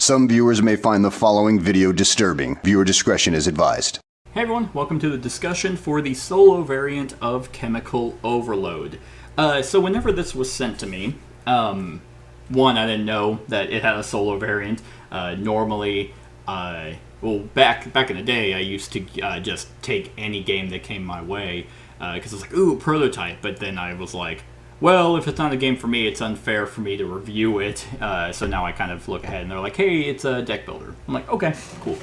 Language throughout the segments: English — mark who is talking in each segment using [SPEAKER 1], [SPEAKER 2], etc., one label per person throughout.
[SPEAKER 1] Some viewers may find the following video disturbing. Viewer discretion is advised.
[SPEAKER 2] Hey everyone, welcome to the discussion for the solo variant of Chemical Overload. So whenever this was sent to me, one, I didn't know that it had a solo variant. Normally, back in the day, I used to just take any game that came my way, because I was like, ooh, prototype, but then I was like, well, if it's not a game for me, it's unfair for me to review it, so now I kind of look ahead and they're like, hey, it's a deck builder. I'm like, okay, cool.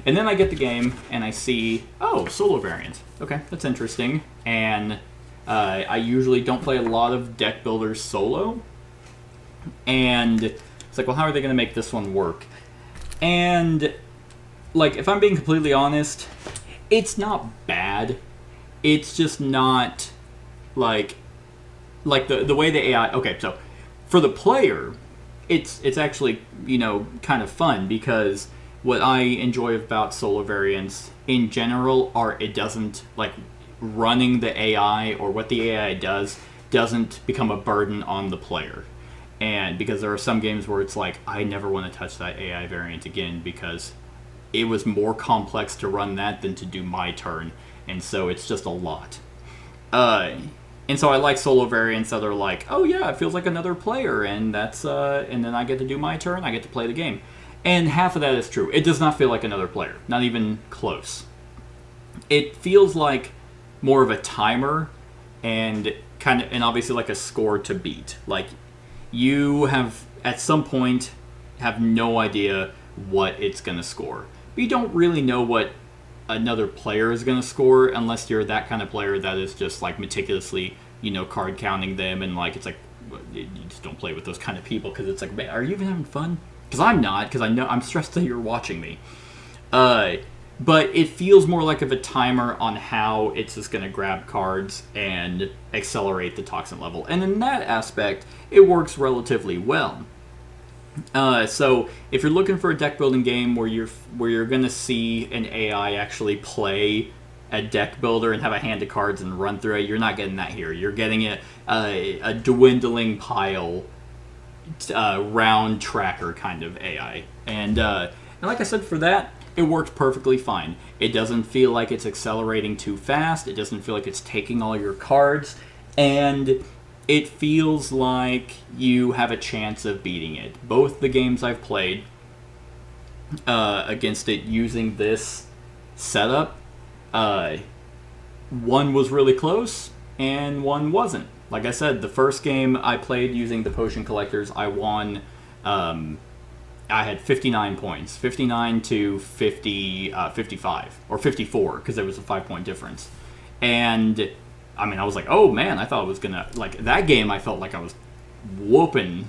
[SPEAKER 2] And then I get the game, and I see, oh, solo variant. Okay, that's interesting. And I usually don't play a lot of deck builders solo. And it's like, well, how are they going to make this one work? And, like, if I'm being completely honest, it's not bad. It's just not, like the way the AI... Okay, so, for the player, it's actually, kind of fun, because what I enjoy about solo variants in general are it doesn't, like, running the AI or what the AI doesn't become a burden on the player. And because there are some games where it's like, I never want to touch that AI variant again because it was more complex to run that than to do my turn. And so it's just a lot. And so I like solo variants that are like, oh yeah, it feels like another player, and that's and then I get to do my turn, I get to play the game. And half of that is true. It does not feel like another player, not even close. It feels like more of a timer and obviously like a score to beat. Like you have at some point have no idea what it's going to score. But you don't really know what another player is going to score unless you're that kind of player that is just like meticulously, card counting them, and like it's like you just don't play with those kind of people because it's like, man, are you even having fun? Because I'm not, because I know I'm stressed that you're watching me. But it feels more like of a timer on how it's just going to grab cards and accelerate the toxin level. And in that aspect, it works relatively well. So if you're looking for a deck building game where you're going to see an AI actually play a deck builder and have a hand of cards and run through it, you're not getting that here. You're getting a dwindling pile round tracker kind of AI. And like I said, for that, it worked perfectly fine. It doesn't feel like it's accelerating too fast. It doesn't feel like it's taking all your cards. And it feels like you have a chance of beating it. Both the games I've played against it using this setup, one was really close and one wasn't. Like I said, the first game I played using the potion collectors, I won. I had 59 points, 59 to 55, or 54, because there was a 5-point difference. And I mean, I was like, oh man, I thought I was gonna, like, that game I felt like I was whooping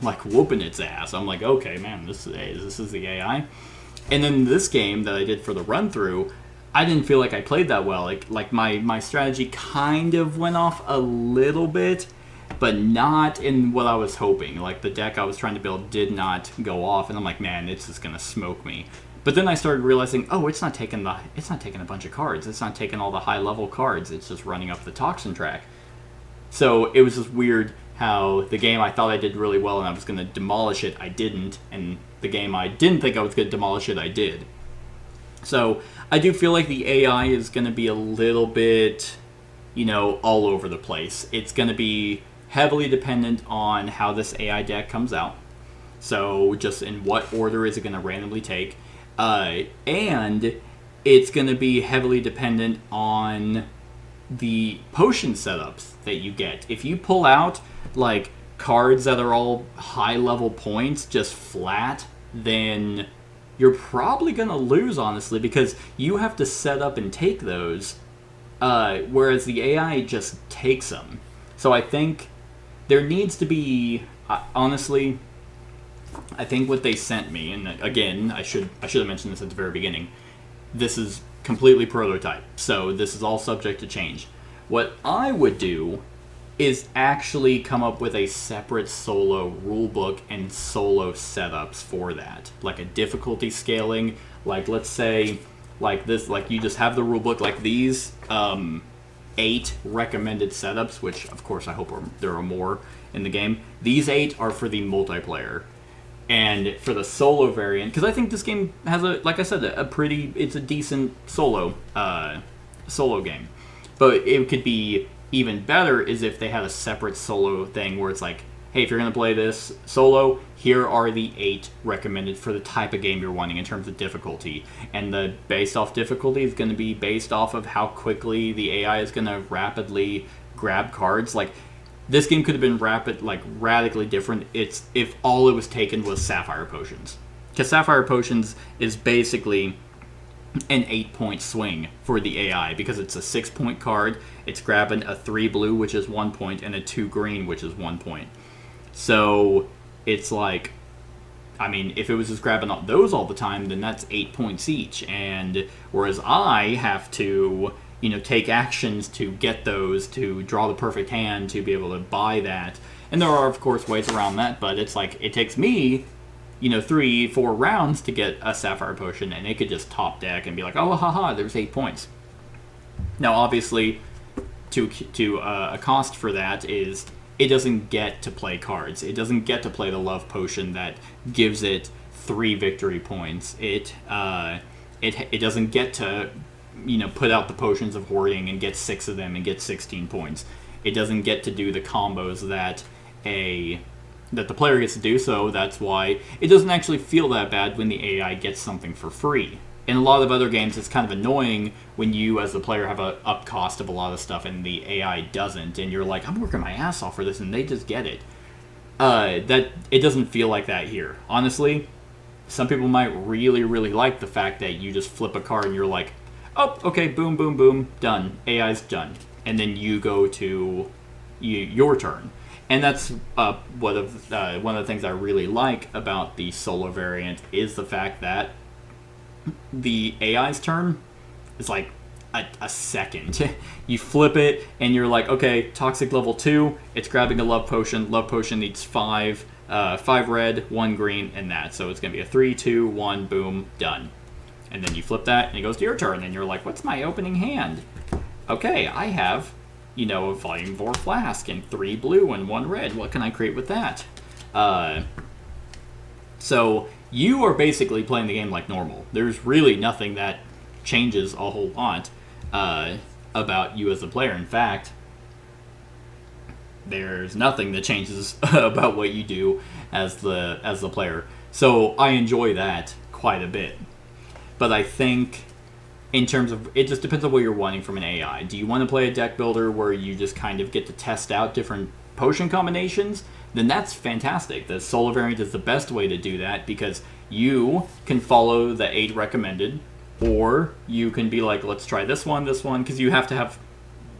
[SPEAKER 2] its ass. I'm like, okay, man, this is the AI. And then this game that I did for the run-through, I didn't feel like I played that well. Like my strategy kind of went off a little bit, but not in what I was hoping. Like, the deck I was trying to build did not go off, and I'm like, man, it's just gonna smoke me. But then I started realizing, oh, it's not taking a bunch of cards. It's not taking all the high-level cards. It's just running up the toxin track. So it was just weird how the game I thought I did really well and I was going to demolish it, I didn't. And the game I didn't think I was going to demolish it, I did. So I do feel like the AI is going to be a little bit, all over the place. It's going to be heavily dependent on how this AI deck comes out. So just in what order is it going to randomly take. And it's going to be heavily dependent on the potion setups that you get. If you pull out, like, cards that are all high-level points, just flat, then you're probably going to lose, honestly, because you have to set up and take those, whereas the AI just takes them. So I think there needs to be, honestly, I think what they sent me, and again, I should have mentioned this at the very beginning, this is completely prototype, so this is all subject to change. What I would do is actually come up with a separate solo rulebook and solo setups for that. Like a difficulty scaling, like let's say, like this, like you just have the rulebook, like these 8 recommended setups, which of course I hope there are more in the game. These 8 are for the multiplayer. And for the solo variant, because I think this game has like I said, it's a decent solo game. But it could be even better is if they had a separate solo thing where it's like, hey, if you're going to play this solo, here are the 8 recommended for the type of game you're wanting in terms of difficulty. And the based off difficulty is going to be based off of how quickly the AI is going to rapidly grab cards. Like, this game could have been radically different if all it was taken was Sapphire Potions. Because Sapphire Potions is basically an 8-point swing for the AI because it's a 6-point card. It's grabbing a 3 blue, which is 1 point, and a 2 green, which is 1 point. So it's like, I mean, if it was just grabbing those all the time, then that's 8 points each. And whereas I have to, take actions to get those, to draw the perfect hand, to be able to buy that. And there are, of course, ways around that, but it's like, it takes me, 3-4 rounds to get a Sapphire Potion, and it could just top deck and be like, oh, haha, there's 8 points. Now, obviously, a cost for that is it doesn't get to play cards. It doesn't get to play the Love Potion that gives it 3 victory points. It doesn't get to put out the Potions of Hoarding and get 6 of them and get 16 points. It doesn't get to do the combos that the player gets to do, so that's why it doesn't actually feel that bad when the AI gets something for free. In a lot of other games, it's kind of annoying when you, as the player, have an up cost of a lot of stuff and the AI doesn't, and you're like, I'm working my ass off for this, and they just get it. That it doesn't feel like that here. Honestly, some people might really, really like the fact that you just flip a card and you're like, oh, okay, boom, boom, boom, done. AI's done. And then you go to your turn. And that's one of the things I really like about the solo variant is the fact that the AI's turn is like a second. You flip it, and you're like, okay, Toxic level 2, it's grabbing a Love Potion. Love Potion needs 5 red, 1 green, and that. So it's going to be a 3, 2, 1, boom, done. And then you flip that, and it goes to your turn, and you're like, what's my opening hand? Okay, I have, a Volume 4 Flask, and 3 blue and 1 red. What can I create with that? So you are basically playing the game like normal. There's really nothing that changes a whole lot about you as a player. In fact, there's nothing that changes about what you do as the player. So I enjoy that quite a bit. But I think in terms of, it just depends on what you're wanting from an AI. Do you want to play a deck builder where you just kind of get to test out different potion combinations? Then that's fantastic. The solo variant is the best way to do that because you can follow the 8 recommended, or you can be like, let's try this one, because you have to have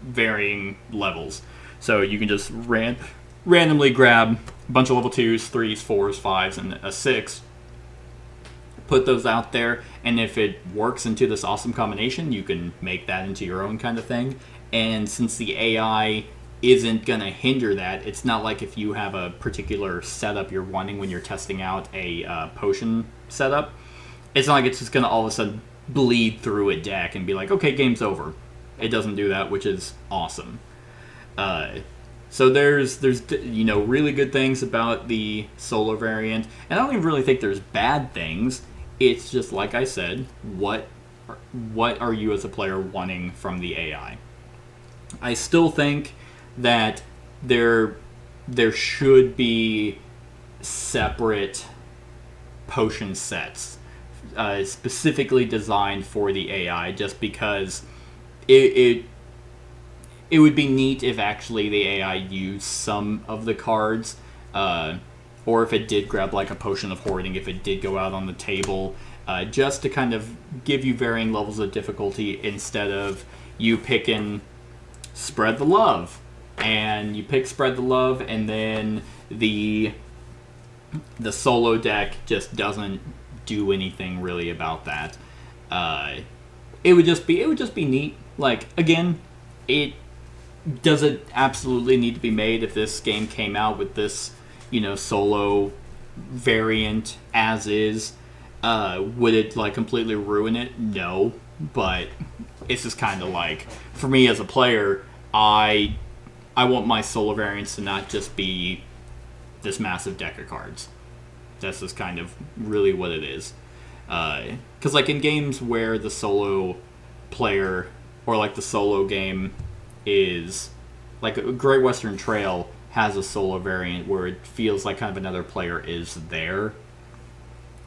[SPEAKER 2] varying levels. So you can just randomly grab a bunch of level 2s, 3s, 4s, 5s, and a 6, put those out there, and if it works into this awesome combination, you can make that into your own kind of thing. And since the AI isn't going to hinder that, it's not like if you have a particular setup you're wanting when you're testing out a potion setup, it's not like it's just going to all of a sudden bleed through a deck and be like, okay, game's over. It doesn't do that, which is awesome. So there's really good things about the solo variant, and I don't even really think there's bad things. It's just, like I said, what are you as a player wanting from the AI? I still think that there should be separate potion sets specifically designed for the AI, just because it would be neat if actually the AI used some of the cards, or if it did grab like a Potion of Hoarding, if it did go out on the table, just to kind of give you varying levels of difficulty instead of you picking Spread the Love. And you pick Spread the Love, and then the solo deck just doesn't do anything really about that. It would just be neat. Like, again, it doesn't absolutely need to be made. If this game came out with this, solo variant as is, would it like completely ruin it? No, but it's just kind of like, for me as a player, I want my solo variants to not just be this massive deck of cards. That's just kind of really what it is. Because like in games where the solo player or like the solo game is like Great Western Trail has a solo variant where it feels like kind of another player is there.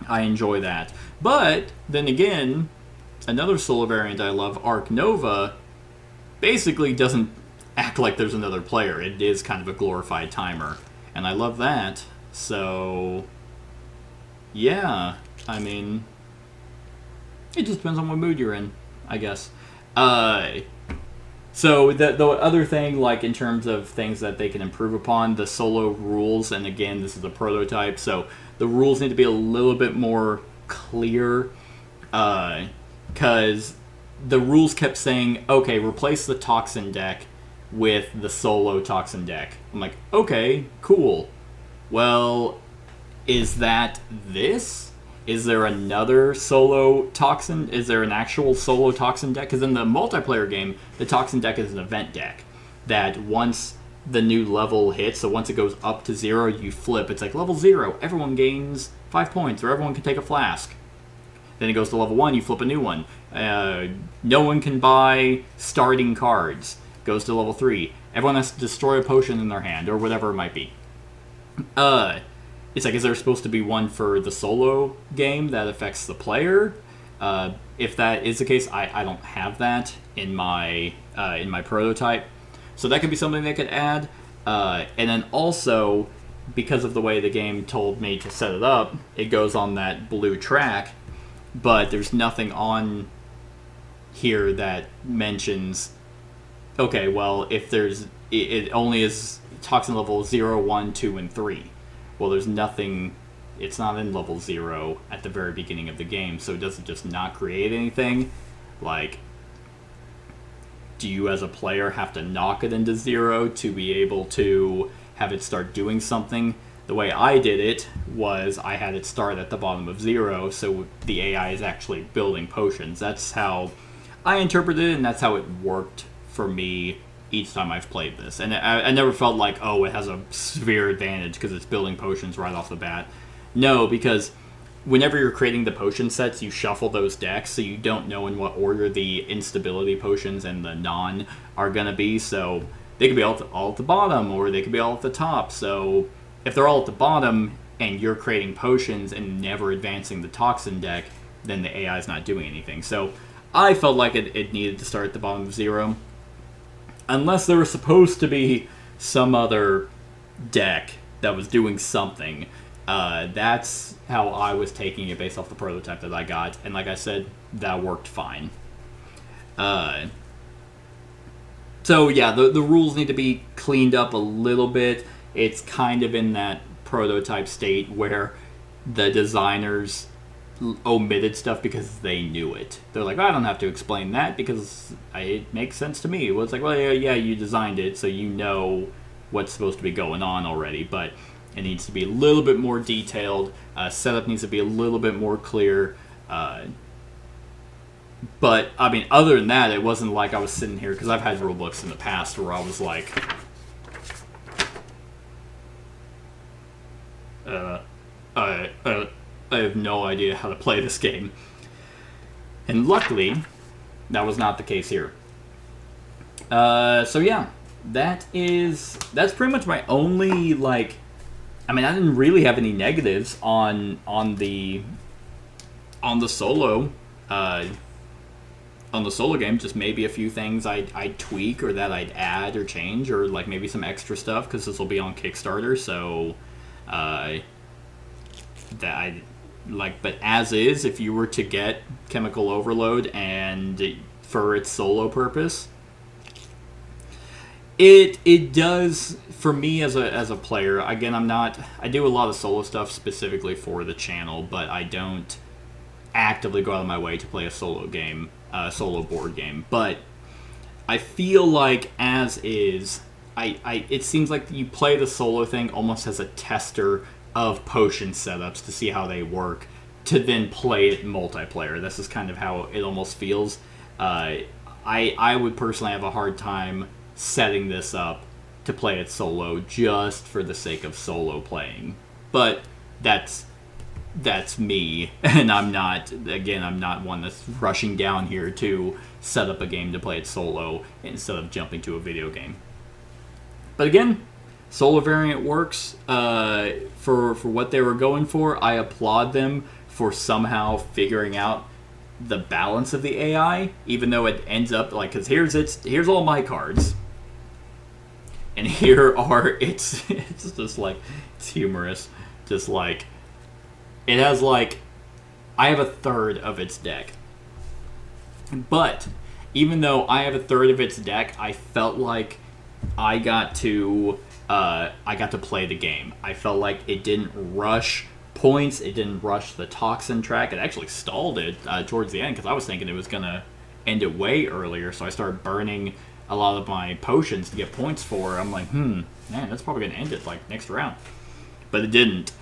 [SPEAKER 2] I enjoy that. But then again, another solo variant I love, Arc Nova, basically doesn't act like there's another player. It is kind of a glorified timer. And I love that. So, yeah. I mean, it just depends on what mood you're in, I guess. So the other thing, like in terms of things that they can improve upon, the solo rules, and again, this is a prototype, so the rules need to be a little bit more clear, because the rules kept saying, okay, replace the Toxin deck with the solo Toxin deck. I'm like, okay, cool. Well, is that this? Is there another solo Toxin? Is there an actual solo Toxin deck? Because in the multiplayer game, the Toxin deck is an event deck that once the new level hits, so once it goes up to 0, you flip. It's like level 0, everyone gains 5 points, or everyone can take a flask. Then it goes to level 1, you flip a new one. No one can buy starting cards. Goes to level 3. Everyone has to destroy a potion in their hand, or whatever it might be. It's like, is there supposed to be one for the solo game that affects the player? If that is the case, I don't have that in my prototype. So that could be something they could add. And then also, because of the way the game told me to set it up, it goes on that blue track, but there's nothing on here that mentions, okay, well, if there's, it only is Toxin level 0, 1, 2, and 3. Well, there's nothing, it's not in level 0 at the very beginning of the game, so it doesn't just not create anything. Like, do you as a player have to knock it into 0 to be able to have it start doing something? The way I did it was I had it start at the bottom of 0, so the AI is actually building potions. That's how I interpreted it, and that's how it worked for me each time I've played this. And I never felt like, oh, it has a severe advantage because it's building potions right off the bat. No, because whenever you're creating the potion sets, you shuffle those decks, so you don't know in what order the instability potions and the non are going to be. So they could be all at the bottom, or they could be all at the top. So if they're all at the bottom and you're creating potions and never advancing the Toxin deck, then the AI is not doing anything. So I felt like it needed to start at the bottom of 0. Unless there was supposed to be some other deck that was doing something. That's how I was taking it based off the prototype that I got. And like I said, that worked fine. So yeah, the rules need to be cleaned up a little bit. It's kind of in that prototype state where the designers omitted stuff because they knew it. They're like, I don't have to explain that because it makes sense to me. Well, it's like, well, yeah, you designed it, so you know what's supposed to be going on already, but it needs to be a little bit more detailed. Setup needs to be a little bit more clear. But, I mean, other than that, it wasn't like I was sitting here, because I've had rulebooks in the past where I was like, I have no idea how to play this game. And luckily, that was not the case here. So yeah, that's pretty much my only, like, I mean, I didn't really have any negatives on the solo, game. Just maybe a few things I'd tweak, or that I'd add or change, or like maybe some extra stuff, because this will be on Kickstarter, so but as is, if you were to get Chemical Overload and for its solo purpose, it does, for me as a player. Again, I do a lot of solo stuff specifically for the channel, but I don't actively go out of my way to play a solo game, solo board game. But I feel like as is, it seems like you play the solo thing almost as a tester of potion setups to see how they work, to then play it multiplayer. This is kind of how it almost feels. I would personally have a hard time setting this up to play it solo just for the sake of solo playing. But that's that's me, and I'm not one that's rushing down here to set up a game to play it solo instead of jumping to a video game. But again, solo variant works for what they were going for. I applaud them for somehow figuring out the balance of the AI, even though it ends up like, because here's all my cards, and here are it's just like, it's humorous, just like it has like, I have a third of its deck, but even though I have a third of its deck, I felt like I got to play the game. I felt like it didn't rush points. It didn't rush the toxin track. It actually stalled it towards the end, because I was thinking it was going to end it way earlier, so I started burning a lot of my potions to get points for. I'm like, man, that's probably going to end it like next round. But it didn't.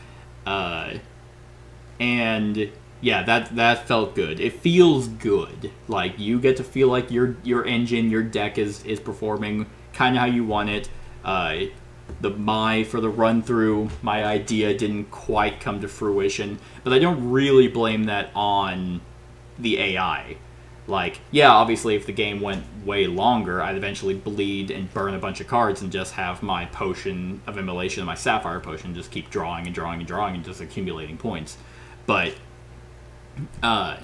[SPEAKER 2] And yeah, that felt good. It feels good. Like, you get to feel like your engine, your deck is performing kind of how you want it. For the run through, my idea didn't quite come to fruition, but I don't really blame that on the AI. Like, yeah, obviously if the game went way longer, I'd eventually bleed and burn a bunch of cards and just have my potion of immolation, my sapphire potion, just keep drawing and drawing and drawing and just accumulating points. But that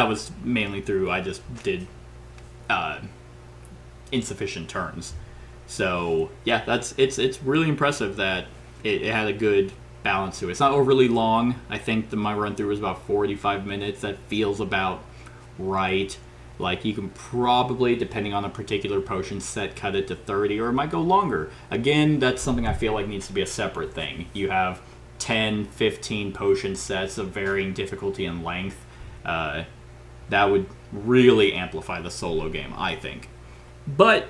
[SPEAKER 2] was mainly through, I just did insufficient turns. So yeah, it's really impressive that it had a good balance to it. It's not overly long. I think my run through was about 45 minutes. That feels about right. Like, you can probably, depending on a particular potion set, cut it to 30, or it might go longer. Again, that's something I feel like needs to be a separate thing. You have 10, 15 potion sets of varying difficulty and length. That would really amplify the solo game, I think. But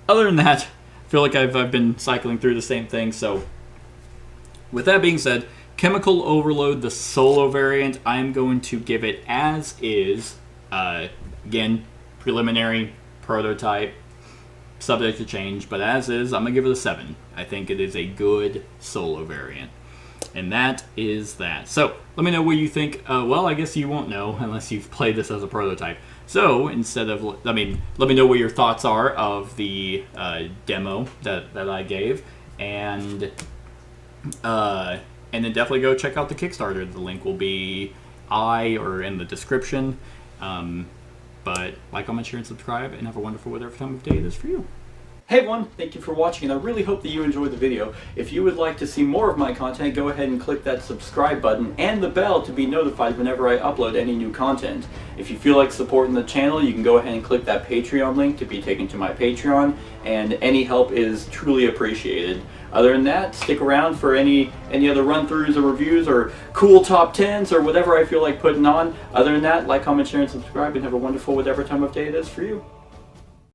[SPEAKER 2] other than that, I feel like I've been cycling through the same thing. So with that being said, Chemical Overload, the solo variant, I'm going to give it as is. Again, preliminary, prototype, subject to change, but as is, I'm going to give it a 7. I think it is a good solo variant. And that is that. So let me know what you think. Well, I guess you won't know unless you've played this as a prototype. So instead of, let me know what your thoughts are of the demo that I gave, and then definitely go check out the Kickstarter. The link will be in the description. But like, comment, share, and subscribe, and have a wonderful whatever time of day it is for you. Hey everyone, thank you for watching, and I really hope that you enjoyed the video. If you would like to see more of my content, go ahead and click that subscribe button and the bell to be notified whenever I upload any new content. If you feel like supporting the channel, you can go ahead and click that Patreon link to be taken to my Patreon, and any help is truly appreciated. Other than that, stick around for any other run-throughs or reviews or cool top 10s or whatever I feel like putting on. Other than that, like, comment, share, and subscribe, and have a wonderful whatever time of day it is for you.